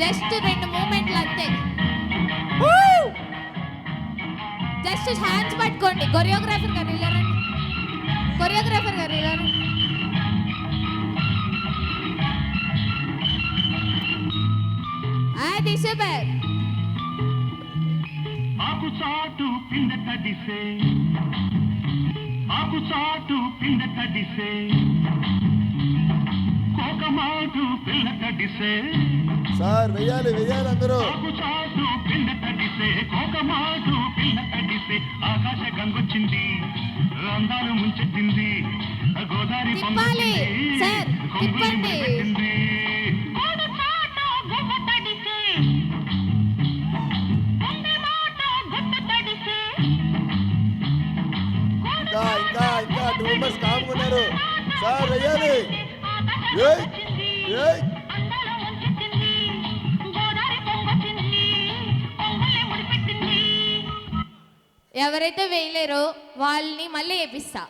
Just 2 మూమెంట్లు అంతే. Just hands పట్టుకోండి. Choreographer గారు ఇలా రండి. కొరియోగ్రాఫర్ గారు ఇలా రండి. అది సూపర్. ఆకు చాటు పిండ తడిసే, ఆకు చాటు పిండ తడిసే, కోకమాటు పిల్ల తడిసే. సార్ వెయ్యాలి వెయ్యాలి అందరూ. ఆకు చాటు పిండ తడిసే, కోకమాటు పిల్ల తడిసే. ఆకాశ గంగొచ్చింది, అందాలు ముంచెత్తింది, గోదావరి తిప్పాలి సార్, తిప్పండి. ఇంకా ఇంకా ఇంకా 2 మెంబర్స్ కాముకున్నారు. సార్ వెయ్యాలి. ఏయ్ ఏయ్ ఎవరైతే వేయలేరో వాళ్ళని మళ్ళీ వేపిస్తా.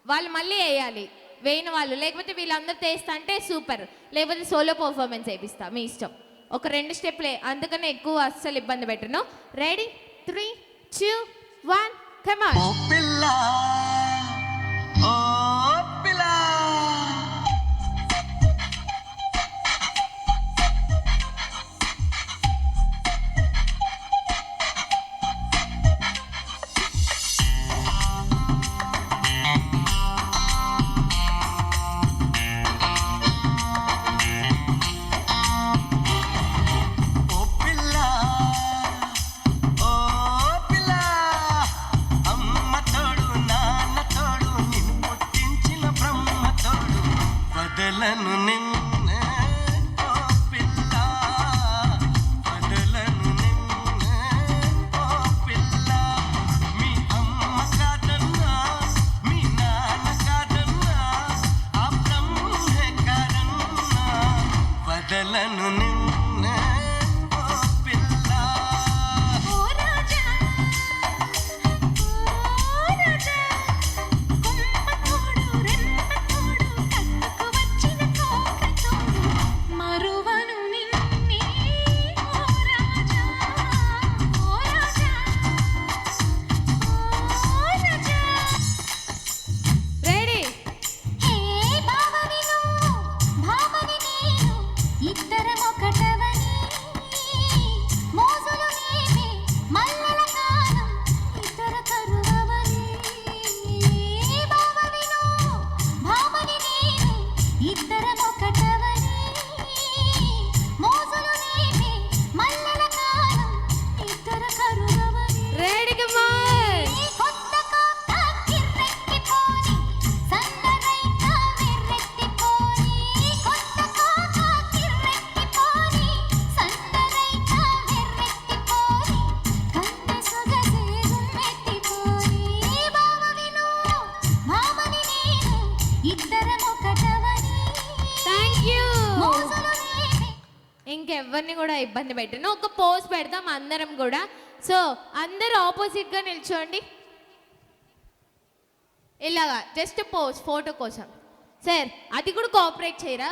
వాళ్ళు మళ్ళీ వేయాలి, వేయని వాళ్ళు. లేకపోతే వీళ్ళందరూ వేస్తా అంటే సూపర్, లేకపోతే సోలో పర్ఫార్మెన్స్ వేపిస్తా, మీ ఇష్టం. ఒక 2 స్టెప్లే, అందుకనే ఎక్కువ అస్సలు ఇబ్బంది పెట్టను. Ready 3, 2, 1 come on. ఓ పిల్ల ఓ పిల్ల వదలను నిన్నే ఓ పిల్ల, వదలను నిన్నే ఓ పిల్ల. మీ అమ్మ కాదన్నా, మీ నాన్న కాదన్నా, ఆ బ్రహ్మే కాదన్నా. వదలను నిన్నే ఓ పిల్ల. ఓ రాజా ఓ రాజా, కొమ్మ తోడు రెమ్మ తోడు, కట్టుకు వచ్చిన కోక తోడు, మరువను నిన్నే ఓ రాజా ఓ రాజా ఓ రాజా. రెడీ. హే భావని నువ్వు భామని నేను, ఇద్దరం ఒకటవని, మోజులు నీవే మల్లెల కాలం, ఇద్దరు కరువవని. భావని నువ్వు భామని నేను, ఇద్దరం ఒకటవని, మోజులు నీవే మల్లెల కాలం, ఇద్దరు కరువవని. Ready come on. ఈ కొత్త కోక కిర్రెక్కిపోని, సన్నరైన విర్రెత్తిపోని. కొత్త కోక కిర్రెక్కిపోని, సన్నరైన విర్రెత్తిపోని, కన్నె సొగసే గుమ్మెత్తిపోని. భావని నువ్వు భామని నేను, ఇద్దరం ఒకటవని, థ్యాంక్ యూ. మోజులు నీవే. ఇంకెవ్వరిని కూడా ఇబ్బంది పెట్టను. ఒక పోజ్ పెడదాం అందరం కూడా. సో అందరూ ఆపోజిట్గా నిల్చోండి. ఇలాగా జస్ట్ పోజ్ ఫోటో కోసం. సార్ అది కూడా కోఆపరేట్ చేయరా?